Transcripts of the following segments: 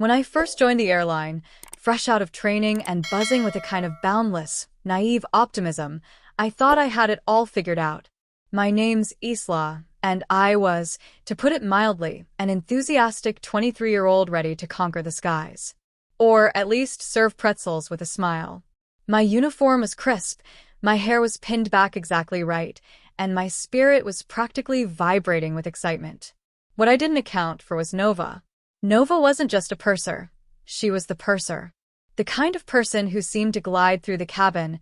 When I first joined the airline, fresh out of training and buzzing with a kind of boundless, naive optimism, I thought I had it all figured out. My name's Isla, and I was, to put it mildly, an enthusiastic 23-year-old ready to conquer the skies. Or at least serve pretzels with a smile. My uniform was crisp, my hair was pinned back exactly right, and my spirit was practically vibrating with excitement. What I didn't account for was Nova. Nova wasn't just a purser. She was the purser. The kind of person who seemed to glide through the cabin,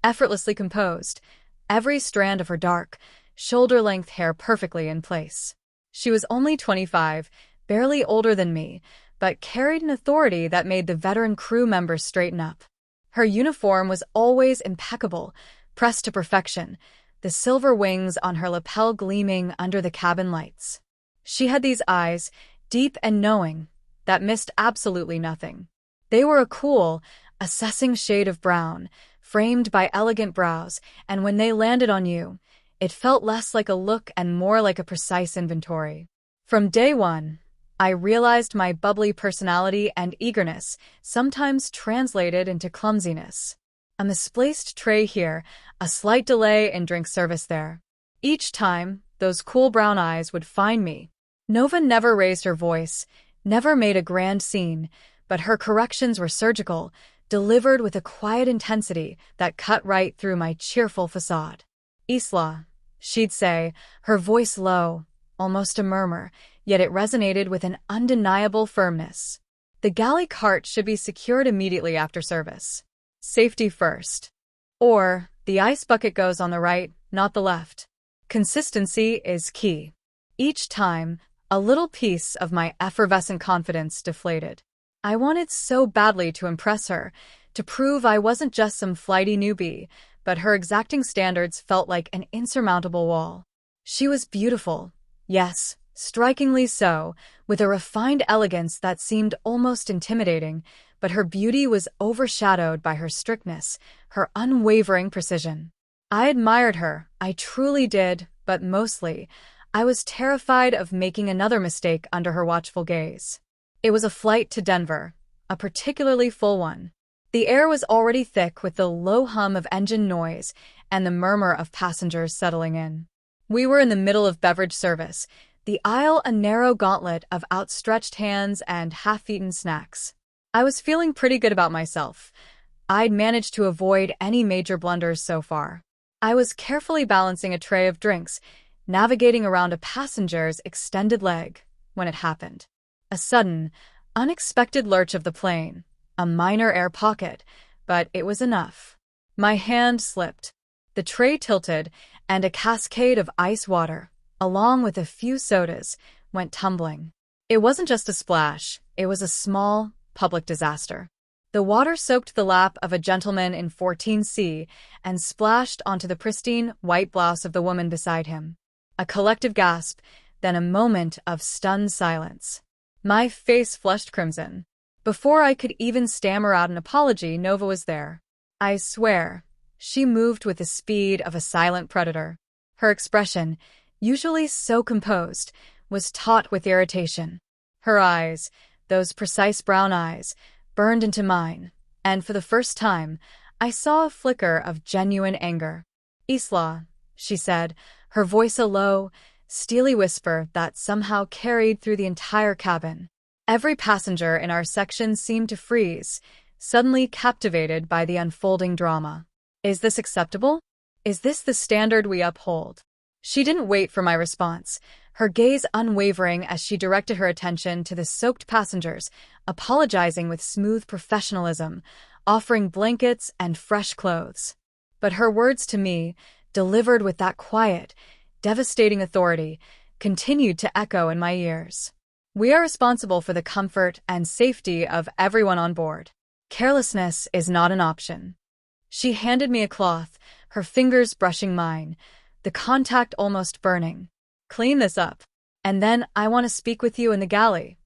effortlessly composed, every strand of her dark, shoulder-length hair perfectly in place. She was only 25, barely older than me, but carried an authority that made the veteran crew members straighten up. Her uniform was always impeccable, pressed to perfection, the silver wings on her lapel gleaming under the cabin lights. She had these eyes, deep and knowing, that missed absolutely nothing. They were a cool, assessing shade of brown, framed by elegant brows, and when they landed on you, it felt less like a look and more like a precise inventory. From day one, I realized my bubbly personality and eagerness sometimes translated into clumsiness. A misplaced tray here, a slight delay in drink service there. Each time, those cool brown eyes would find me. Nova never raised her voice, never made a grand scene, but her corrections were surgical, delivered with a quiet intensity that cut right through my cheerful facade. Isla, she'd say, her voice low, almost a murmur, yet it resonated with an undeniable firmness. The galley cart should be secured immediately after service. Safety first. Or, the ice bucket goes on the right, not the left. Consistency is key. Each time, a little piece of my effervescent confidence deflated. I wanted so badly to impress her, to prove I wasn't just some flighty newbie, but her exacting standards felt like an insurmountable wall. She was beautiful, yes, strikingly so, with a refined elegance that seemed almost intimidating, but her beauty was overshadowed by her strictness, her unwavering precision. I admired her, I truly did, but mostly, I was terrified of making another mistake under her watchful gaze. It was a flight to Denver, a particularly full one. The air was already thick with the low hum of engine noise and the murmur of passengers settling in. We were in the middle of beverage service, the aisle a narrow gauntlet of outstretched hands and half-eaten snacks. I was feeling pretty good about myself. I'd managed to avoid any major blunders so far. I was carefully balancing a tray of drinks, navigating around a passenger's extended leg, when it happened. A sudden, unexpected lurch of the plane, a minor air pocket, but it was enough. My hand slipped. The tray tilted, and a cascade of ice water, along with a few sodas, went tumbling. It wasn't just a splash, it was a small, public disaster. The water soaked the lap of a gentleman in 14C and splashed onto the pristine, white blouse of the woman beside him. A collective gasp, then a moment of stunned silence. My face flushed crimson. Before I could even stammer out an apology, Nova was there. I swear, she moved with the speed of a silent predator. Her expression, usually so composed, was taut with irritation. Her eyes, those precise brown eyes, burned into mine, and for the first time, I saw a flicker of genuine anger. "Isla," she said, her voice a low, steely whisper that somehow carried through the entire cabin. Every passenger in our section seemed to freeze, suddenly captivated by the unfolding drama. "Is this acceptable? Is this the standard we uphold?" She didn't wait for my response, her gaze unwavering as she directed her attention to the soaked passengers, apologizing with smooth professionalism, offering blankets and fresh clothes. But her words to me, delivered with that quiet, devastating authority, continued to echo in my ears. "We are responsible for the comfort and safety of everyone on board. Carelessness is not an option." She handed me a cloth, her fingers brushing mine, the contact almost burning. "Clean this up. And then I want to speak with you in the galley."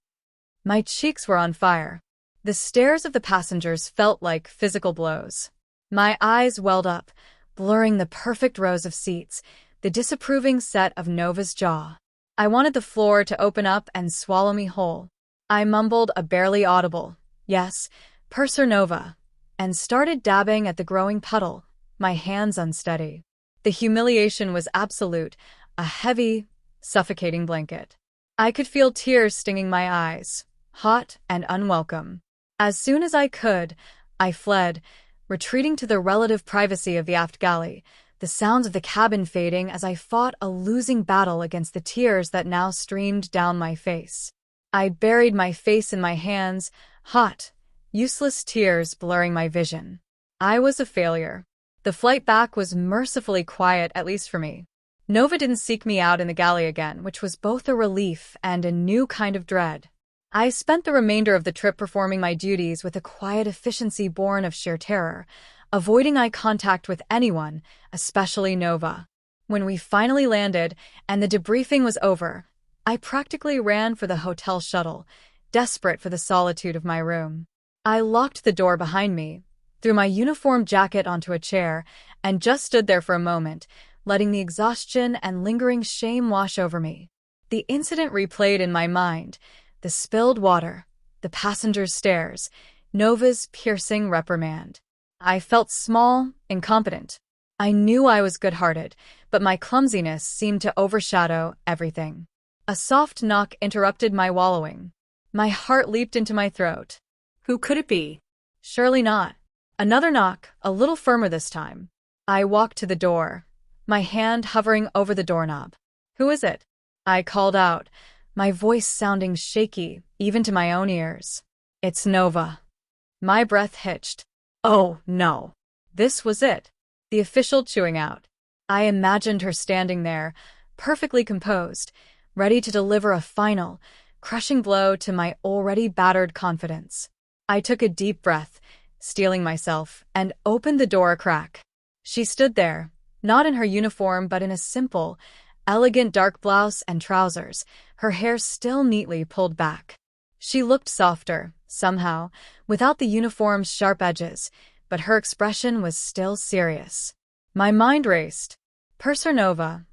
My cheeks were on fire. The stares of the passengers felt like physical blows. My eyes welled up, blurring the perfect rows of seats, the disapproving set of Nova's jaw. I wanted the floor to open up and swallow me whole. I mumbled a barely audible, yes, Purser Nova, and started dabbing at the growing puddle, my hands unsteady. The humiliation was absolute, a heavy, suffocating blanket. I could feel tears stinging my eyes, hot and unwelcome. As soon as I could, I fled, retreating to the relative privacy of the aft galley, the sounds of the cabin fading as I fought a losing battle against the tears that now streamed down my face. I buried my face in my hands, hot, useless tears blurring my vision. I was a failure. The flight back was mercifully quiet, at least for me. Nova didn't seek me out in the galley again, which was both a relief and a new kind of dread. I spent the remainder of the trip performing my duties with a quiet efficiency born of sheer terror, avoiding eye contact with anyone, especially Nova. When we finally landed and the debriefing was over, I practically ran for the hotel shuttle, desperate for the solitude of my room. I locked the door behind me, threw my uniform jacket onto a chair, and just stood there for a moment, letting the exhaustion and lingering shame wash over me. The incident replayed in my mind, the spilled water, the passengers' stares, Nova's piercing reprimand. I felt small, incompetent. I knew I was good-hearted, but my clumsiness seemed to overshadow everything. A soft knock interrupted my wallowing. My heart leaped into my throat. Who could it be? Surely not. Another knock, a little firmer this time. I walked to the door, my hand hovering over the doorknob. Who is it? I called out, my voice sounding shaky, even to my own ears. It's Nova. My breath hitched. Oh, no. This was it. The official chewing out. I imagined her standing there, perfectly composed, ready to deliver a final, crushing blow to my already battered confidence. I took a deep breath, steeling myself, and opened the door a crack. She stood there, not in her uniform but in a simple, elegant dark blouse and trousers, her hair still neatly pulled back. She looked softer, somehow, without the uniform's sharp edges, but her expression was still serious. My mind raced. Purser Nova,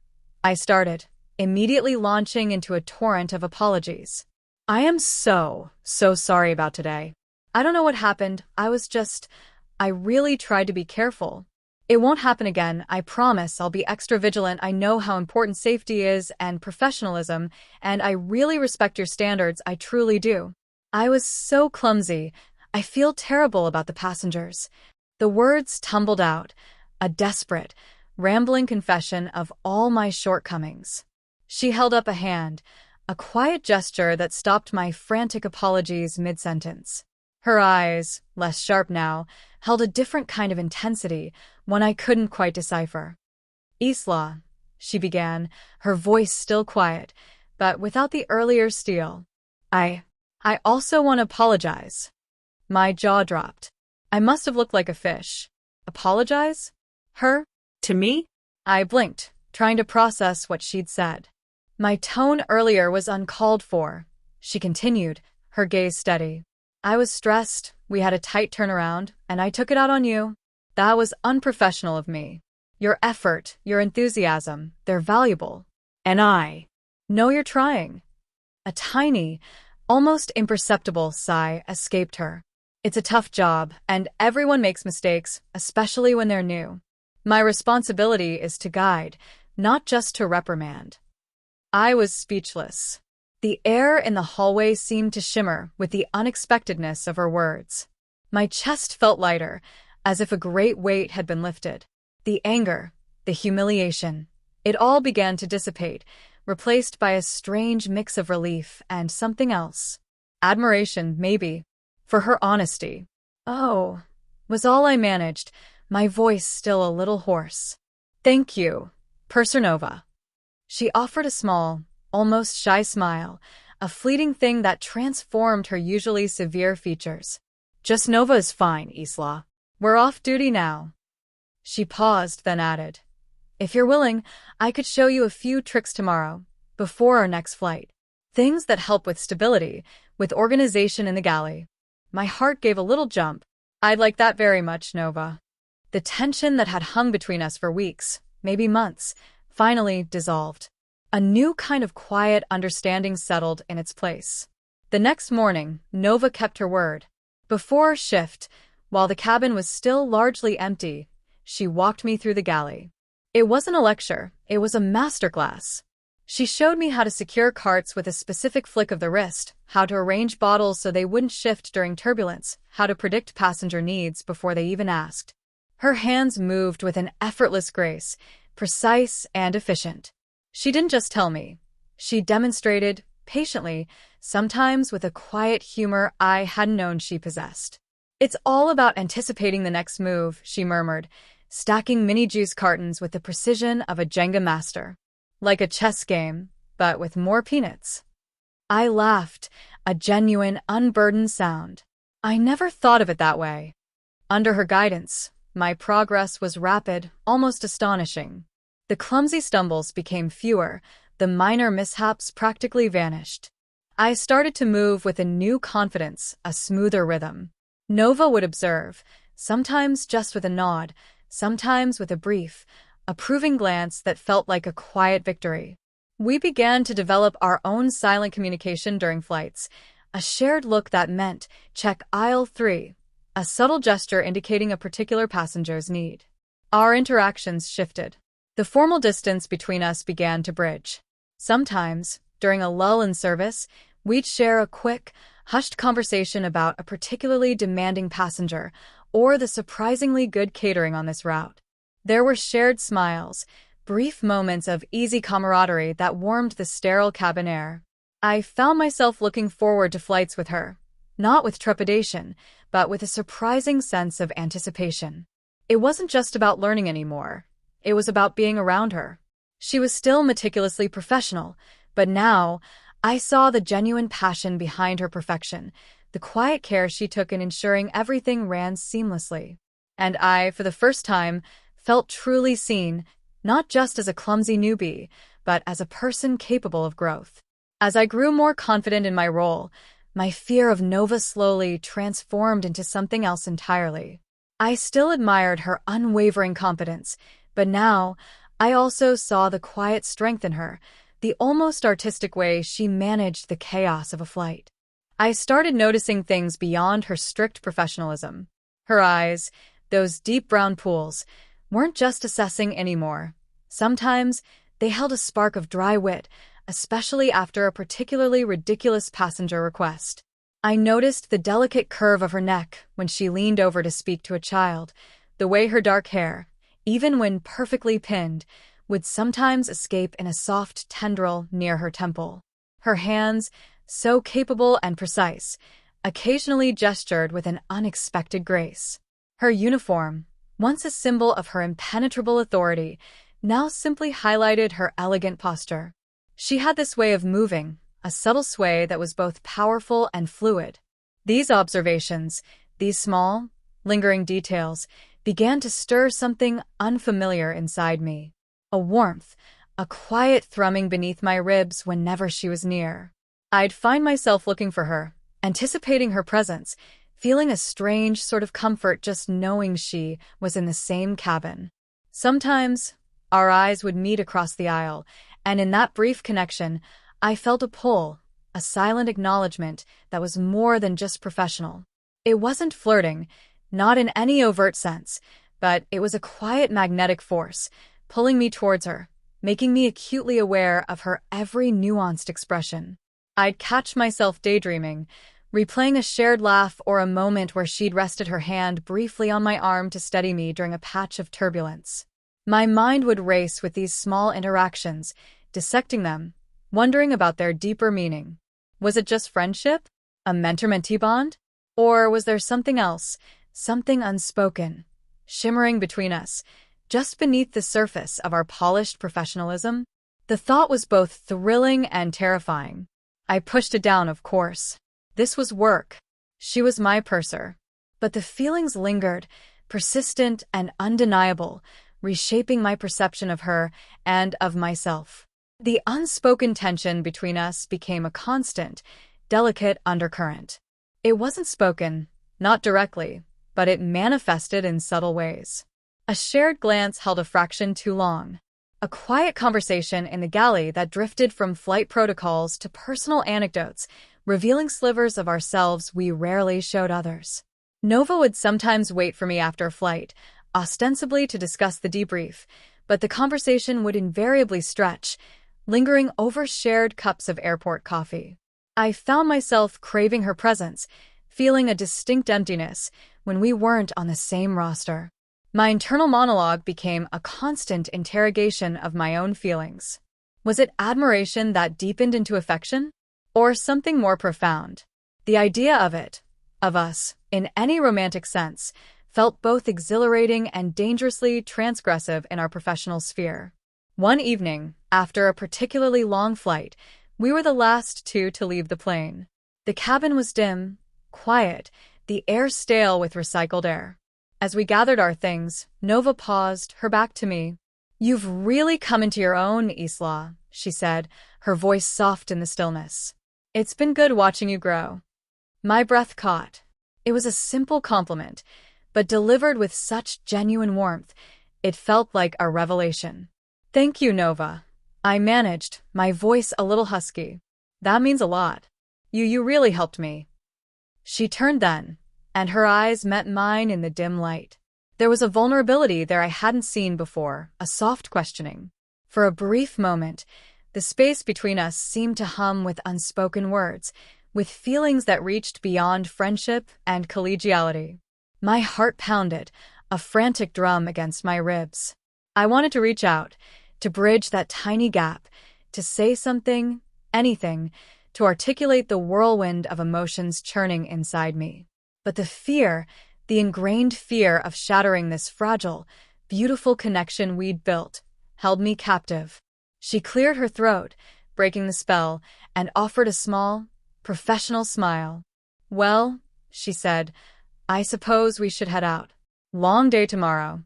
I started, immediately launching into a torrent of apologies. I am so sorry about today. I don't know what happened, I really tried to be careful. It won't happen again, I promise. I'll be extra vigilant. I know how important safety is and professionalism, and I really respect your standards, I truly do. I was so clumsy. I feel terrible about the passengers. The words tumbled out, a desperate, rambling confession of all my shortcomings. She held up a hand, a quiet gesture that stopped my frantic apologies mid-sentence. Her eyes, less sharp now, held a different kind of intensity, one I couldn't quite decipher. Isla, she began, her voice still quiet, but without the earlier steel. I also want to apologize. My jaw dropped. I must have looked like a fish. Apologize? Her? To me? I blinked, trying to process what she'd said. My tone earlier was uncalled for, she continued, her gaze steady. I was stressed, we had a tight turnaround, and I took it out on you. That was unprofessional of me. Your effort, your enthusiasm, they're valuable. And I know you're trying. A tiny, almost imperceptible sigh escaped her. It's a tough job, and everyone makes mistakes, especially when they're new. My responsibility is to guide, not just to reprimand. I was speechless. The air in the hallway seemed to shimmer with the unexpectedness of her words. My chest felt lighter, as if a great weight had been lifted. The anger, the humiliation, it all began to dissipate, replaced by a strange mix of relief and something else. Admiration, maybe, for her honesty. Oh, was all I managed, my voice still a little hoarse. Thank you, Purser Nova. She offered a small, almost shy smile, a fleeting thing that transformed her usually severe features. Just Nova is fine, Isla. We're off duty now. She paused, then added, if you're willing, I could show you a few tricks tomorrow, before our next flight. Things that help with stability, with organization in the galley. My heart gave a little jump. I'd like that very much, Nova. The tension that had hung between us for weeks, maybe months, finally dissolved. A new kind of quiet understanding settled in its place. The next morning, Nova kept her word. Before shift, while the cabin was still largely empty, she walked me through the galley. It wasn't a lecture, it was a masterclass. She showed me how to secure carts with a specific flick of the wrist, how to arrange bottles so they wouldn't shift during turbulence, how to predict passenger needs before they even asked. Her hands moved with an effortless grace, precise and efficient. She didn't just tell me. She demonstrated, patiently, sometimes with a quiet humor I hadn't known she possessed. "It's all about anticipating the next move," she murmured, stacking mini juice cartons with the precision of a Jenga master. "Like a chess game, but with more peanuts." I laughed, a genuine, unburdened sound. I never thought of it that way. Under her guidance, my progress was rapid, almost astonishing. The clumsy stumbles became fewer, the minor mishaps practically vanished. I started to move with a new confidence, a smoother rhythm. Nova would observe, sometimes just with a nod, sometimes with a brief, approving glance that felt like a quiet victory. We began to develop our own silent communication during flights, a shared look that meant, "Check aisle 3, a subtle gesture indicating a particular passenger's need. Our interactions shifted. The formal distance between us began to bridge. Sometimes, during a lull in service, we'd share a quick, hushed conversation about a particularly demanding passenger or the surprisingly good catering on this route. There were shared smiles, brief moments of easy camaraderie that warmed the sterile cabin air. I found myself looking forward to flights with her, not with trepidation, but with a surprising sense of anticipation. It wasn't just about learning anymore. It was about being around her. She was still meticulously professional, but now I saw the genuine passion behind her perfection, the quiet care she took in ensuring everything ran seamlessly. And I, for the first time, felt truly seen, not just as a clumsy newbie, but as a person capable of growth. As I grew more confident in my role, my fear of Nova slowly transformed into something else entirely. I still admired her unwavering competence, but now I also saw the quiet strength in her, the almost artistic way she managed the chaos of a flight. I started noticing things beyond her strict professionalism. Her eyes, those deep brown pools, weren't just assessing anymore. Sometimes they held a spark of dry wit, especially after a particularly ridiculous passenger request. I noticed the delicate curve of her neck when she leaned over to speak to a child, the way her dark hair, even when perfectly pinned, would sometimes escape in a soft tendril near her temple. Her hands, so capable and precise, occasionally gestured with an unexpected grace. Her uniform, once a symbol of her impenetrable authority, now simply highlighted her elegant posture. She had this way of moving, a subtle sway that was both powerful and fluid. These observations, these small, lingering details, began to stir something unfamiliar inside me. A warmth, a quiet thrumming beneath my ribs whenever she was near. I'd find myself looking for her, anticipating her presence, feeling a strange sort of comfort just knowing she was in the same cabin. Sometimes, our eyes would meet across the aisle, and in that brief connection, I felt a pull, a silent acknowledgement that was more than just professional. It wasn't flirting, not in any overt sense, but it was a quiet magnetic force, pulling me towards her, making me acutely aware of her every nuanced expression. I'd catch myself daydreaming, replaying a shared laugh or a moment where she'd rested her hand briefly on my arm to steady me during a patch of turbulence. My mind would race with these small interactions, dissecting them, wondering about their deeper meaning. Was it just friendship? A mentor-mentee bond? Or was there something else, something unspoken, shimmering between us, just beneath the surface of our polished professionalism? The thought was both thrilling and terrifying. I pushed it down, of course. This was work. She was my purser. But the feelings lingered, persistent and undeniable, reshaping my perception of her and of myself. The unspoken tension between us became a constant, delicate undercurrent. It wasn't spoken, not directly, but it manifested in subtle ways. A shared glance held a fraction too long. A quiet conversation in the galley that drifted from flight protocols to personal anecdotes revealing slivers of ourselves we rarely showed others. Nova would sometimes wait for me after a flight, ostensibly to discuss the debrief, but the conversation would invariably stretch, lingering over shared cups of airport coffee. I found myself craving her presence, feeling a distinct emptiness when we weren't on the same roster. My internal monologue became a constant interrogation of my own feelings. Was it admiration that deepened into affection? Or something more profound? The idea of us, in any romantic sense, felt both exhilarating and dangerously transgressive in our professional sphere. One evening, after a particularly long flight, we were the last two to leave the plane. The cabin was dim, quiet, the air stale with recycled air. As we gathered our things, Nova paused, her back to me. "You've really come into your own, Isla," she said, her voice soft in the stillness. "It's been good watching you grow." My breath caught. It was a simple compliment, but delivered with such genuine warmth, it felt like a revelation. "Thank you, Nova," I managed, my voice a little husky. "That means a lot. You really helped me." She turned then, and her eyes met mine in the dim light. There was a vulnerability there I hadn't seen before, a soft questioning. For a brief moment, the space between us seemed to hum with unspoken words, with feelings that reached beyond friendship and collegiality. My heart pounded, a frantic drum against my ribs. I wanted to reach out, to bridge that tiny gap, to say something, anything, to articulate the whirlwind of emotions churning inside me. But the ingrained fear of shattering this fragile, beautiful connection we'd built, held me captive. She cleared her throat, breaking the spell, and offered a small, professional smile. "Well," she said, "I suppose we should head out. Long day tomorrow."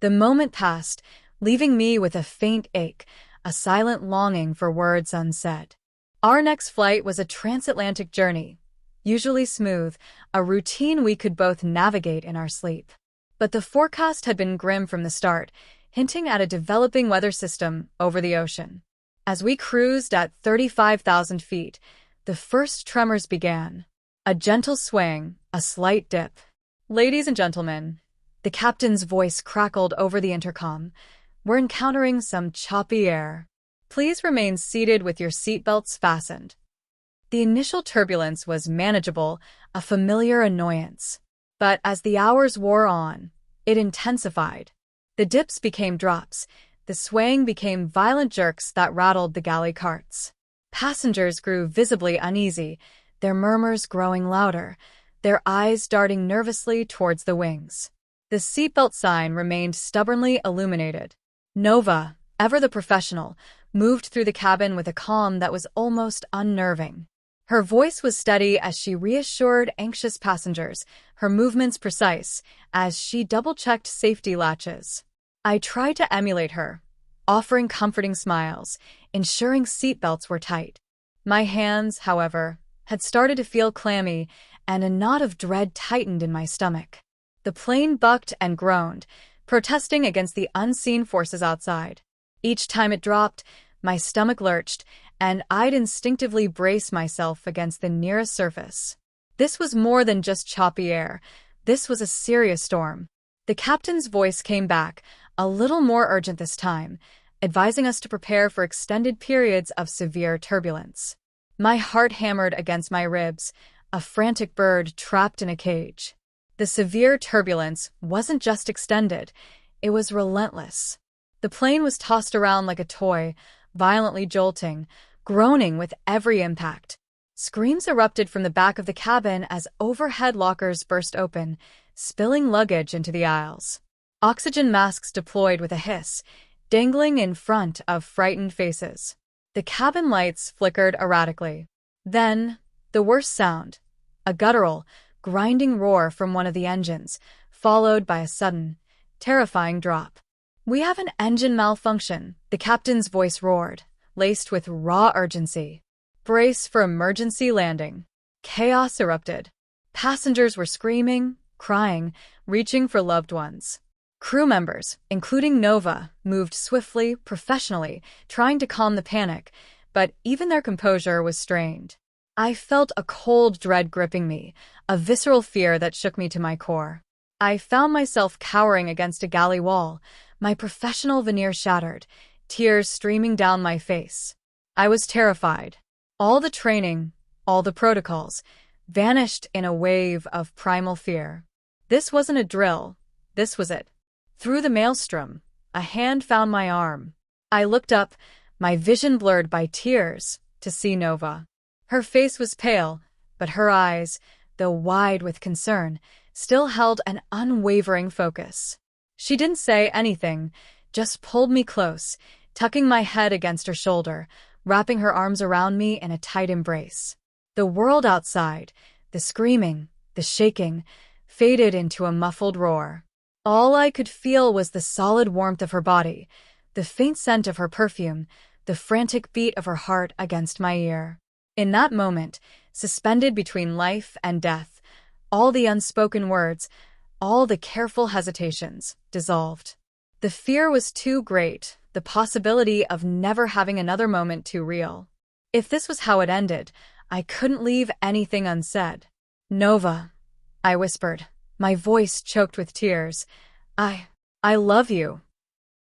The moment passed, leaving me with a faint ache, a silent longing for words unsaid. Our next flight was a transatlantic journey, usually smooth, a routine we could both navigate in our sleep. But the forecast had been grim from the start, hinting at a developing weather system over the ocean. As we cruised at 35,000 feet, the first tremors began. A gentle swaying, a slight dip. "Ladies and gentlemen," the captain's voice crackled over the intercom, "we're encountering some choppy air. Please remain seated with your seatbelts fastened." The initial turbulence was manageable, a familiar annoyance. But as the hours wore on, it intensified. The dips became drops, the swaying became violent jerks that rattled the galley carts. Passengers grew visibly uneasy, their murmurs growing louder, their eyes darting nervously towards the wings. The seatbelt sign remained stubbornly illuminated. Nova, ever the professional, moved through the cabin with a calm that was almost unnerving. Her voice was steady as she reassured anxious passengers, her movements precise as she double-checked safety latches. I tried to emulate her, offering comforting smiles, ensuring seatbelts were tight. My hands, however, had started to feel clammy, and a knot of dread tightened in my stomach. The plane bucked and groaned, protesting against the unseen forces outside. Each time it dropped, my stomach lurched, and I'd instinctively brace myself against the nearest surface. This was more than just choppy air. This was a serious storm. The captain's voice came back, a little more urgent this time, advising us to prepare for extended periods of severe turbulence. My heart hammered against my ribs, a frantic bird trapped in a cage. The severe turbulence wasn't just extended, it was relentless. The plane was tossed around like a toy, violently jolting, groaning with every impact. Screams erupted from the back of the cabin as overhead lockers burst open, spilling luggage into the aisles. Oxygen masks deployed with a hiss, dangling in front of frightened faces. The cabin lights flickered erratically. Then, the worst sound, a guttural, grinding roar from one of the engines, followed by a sudden, terrifying drop. "We have an engine malfunction," the captain's voice roared, laced with raw urgency. "Brace for emergency landing." Chaos erupted. Passengers were screaming, crying, reaching for loved ones. Crew members, including Nova, moved swiftly, professionally, trying to calm the panic, but even their composure was strained. I felt a cold dread gripping me, a visceral fear that shook me to my core. I found myself cowering against a galley wall, my professional veneer shattered, tears streaming down my face. I was terrified. All the training, all the protocols, vanished in a wave of primal fear. This wasn't a drill. This was it. Through the maelstrom, a hand found my arm. I looked up, my vision blurred by tears, to see Nova. Her face was pale, but her eyes, though wide with concern, still held an unwavering focus. She didn't say anything, just pulled me close, tucking my head against her shoulder, wrapping her arms around me in a tight embrace. The world outside, the screaming, the shaking, faded into a muffled roar. All I could feel was the solid warmth of her body, the faint scent of her perfume, the frantic beat of her heart against my ear. In that moment, suspended between life and death, all the unspoken words, all the careful hesitations, dissolved. The fear was too great, the possibility of never having another moment too real. If this was how it ended, I couldn't leave anything unsaid. "Nova," I whispered, my voice choked with tears. I love you."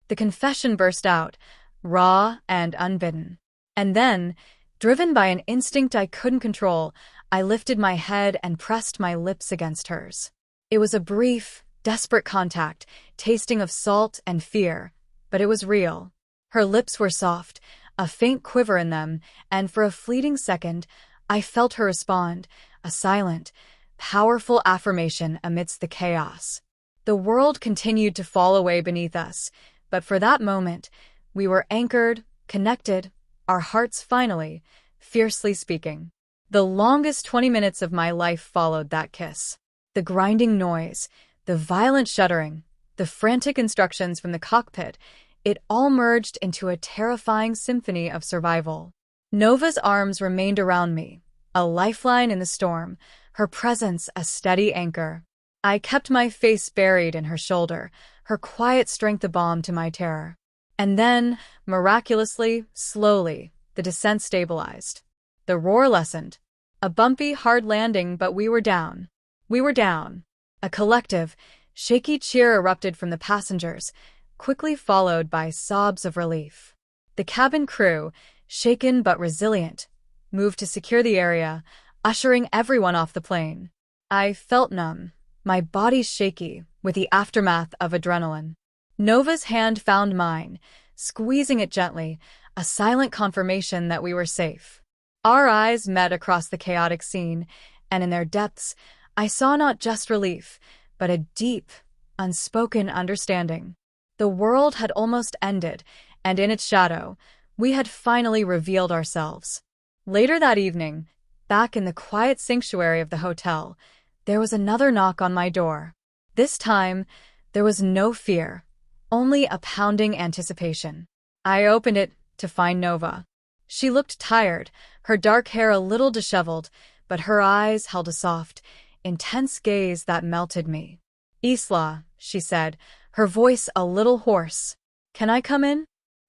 The confession burst out, raw and unbidden. And then, driven by an instinct I couldn't control, I lifted my head and pressed my lips against hers. It was a brief, desperate contact, tasting of salt and fear, but it was real. Her lips were soft, a faint quiver in them, and for a fleeting second, I felt her respond, a silent, powerful affirmation amidst the chaos. The world continued to fall away beneath us, but for that moment, we were anchored, connected, our hearts finally, fiercely speaking. The longest 20 minutes of my life followed that kiss. The grinding noise, the violent shuddering, the frantic instructions from the cockpit, it all merged into a terrifying symphony of survival. Nova's arms remained around me, a lifeline in the storm, her presence a steady anchor. I kept my face buried in her shoulder, her quiet strength a balm to my terror. And then, miraculously, slowly, the descent stabilized. The roar lessened. A bumpy, hard landing, but we were down. We were down. A collective, shaky cheer erupted from the passengers, quickly followed by sobs of relief. The cabin crew, shaken but resilient, moved to secure the area, ushering everyone off the plane. I felt numb, my body shaky with the aftermath of adrenaline. Nova's hand found mine, squeezing it gently, a silent confirmation that we were safe. Our eyes met across the chaotic scene, and in their depths, I saw not just relief, but a deep, unspoken understanding. The world had almost ended, and in its shadow, we had finally revealed ourselves. Later that evening, back in the quiet sanctuary of the hotel, there was another knock on my door. This time, there was no fear, only a pounding anticipation. I opened it to find Nova. She looked tired, her dark hair a little disheveled, but her eyes held a soft, intense gaze that melted me. "Isla," she said, her voice a little hoarse. "Can I come in?"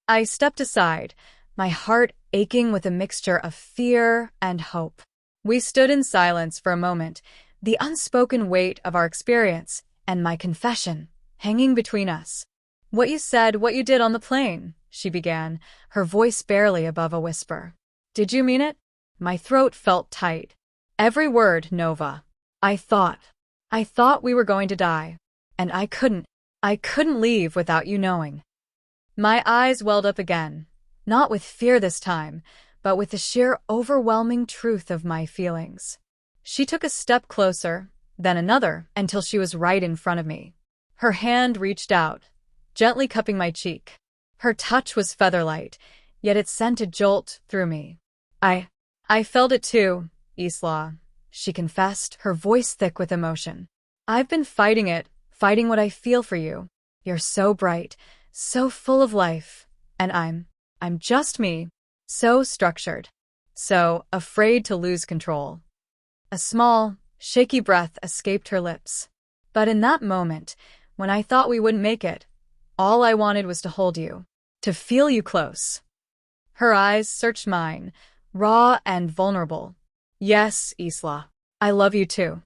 I stepped aside, my heart aching with a mixture of fear and hope. We stood in silence for a moment, the unspoken weight of our experience and my confession hanging between us. "What you said, what you did on the plane," she began, her voice barely above a whisper. "Did you mean it?" My throat felt tight. "Every word, Nova. I thought we were going to die, and I couldn't leave without you knowing." My eyes welled up again, not with fear this time, but with the sheer overwhelming truth of my feelings. She took a step closer, then another, until she was right in front of me. Her hand reached out, gently cupping my cheek. Her touch was featherlight, yet it sent a jolt through me. I felt it too, Isla," she confessed, her voice thick with emotion. "I've been fighting it, fighting what I feel for you. You're so bright, so full of life, and I'm just me, so structured, so afraid to lose control." A small, shaky breath escaped her lips. But in that moment, when I thought we wouldn't make it, all I wanted was to hold you, to feel you close. Her eyes searched mine, raw and vulnerable. Yes, Isla. I love you too.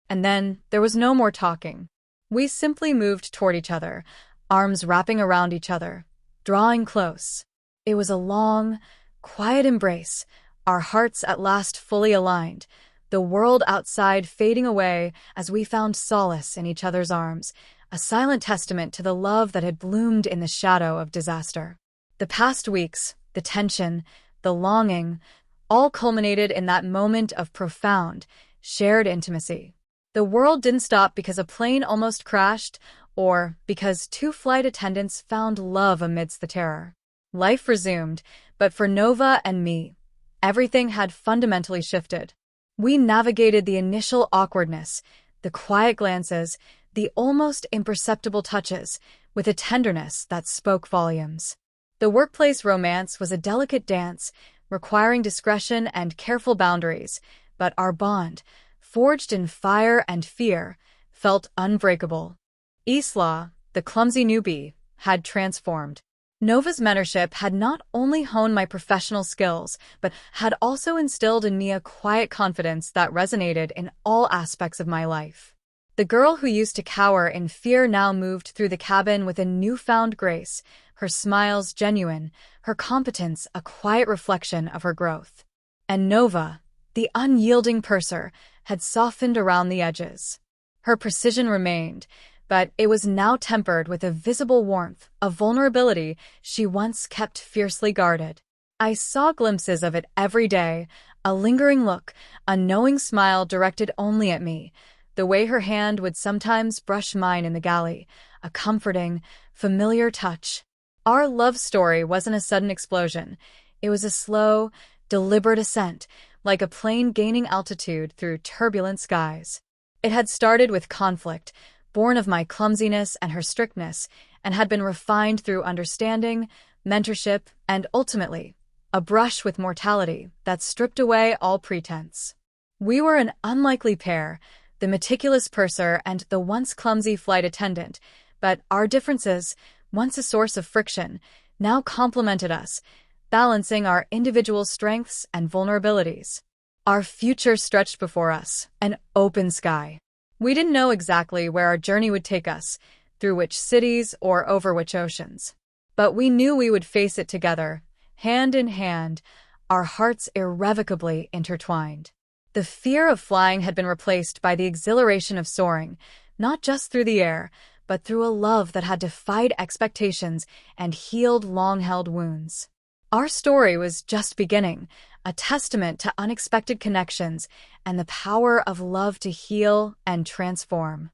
And then there was no more talking. We simply moved toward each other, arms wrapping around each other, drawing close. It was a long, quiet embrace, our hearts at last fully aligned, the world outside fading away as we found solace in each other's arms, a silent testament to the love that had bloomed in the shadow of disaster. The past weeks, the tension, the longing, all culminated in that moment of profound, shared intimacy. The world didn't stop because a plane almost crashed or because two flight attendants found love amidst the terror. Life resumed, but for Nova and me, everything had fundamentally shifted. We navigated the initial awkwardness, the quiet glances, the almost imperceptible touches, with a tenderness that spoke volumes. The workplace romance was a delicate dance, requiring discretion and careful boundaries, but our bond, forged in fire and fear, felt unbreakable. Isla, the clumsy newbie, had transformed. Nova's mentorship had not only honed my professional skills, but had also instilled in me a quiet confidence that resonated in all aspects of my life. The girl who used to cower in fear now moved through the cabin with a newfound grace, her smiles genuine, her competence a quiet reflection of her growth. And Nova, the unyielding purser, had softened around the edges. Her precision remained, but it was now tempered with a visible warmth, a vulnerability she once kept fiercely guarded. I saw glimpses of it every day, a lingering look, a knowing smile directed only at me, the way her hand would sometimes brush mine in the galley, a comforting, familiar touch. Our love story wasn't a sudden explosion. It was a slow, deliberate ascent, like a plane gaining altitude through turbulent skies. It had started with conflict, born of my clumsiness and her strictness, and had been refined through understanding, mentorship, and ultimately, a brush with mortality that stripped away all pretense. We were an unlikely pair, the meticulous purser and the once clumsy flight attendant, but our differences, once a source of friction, now complemented us, balancing our individual strengths and vulnerabilities. Our future stretched before us, an open sky. We didn't know exactly where our journey would take us, through which cities or over which oceans. But we knew we would face it together, hand in hand, our hearts irrevocably intertwined. The fear of flying had been replaced by the exhilaration of soaring, not just through the air, but through a love that had defied expectations and healed long-held wounds. Our story was just beginning, a testament to unexpected connections and the power of love to heal and transform.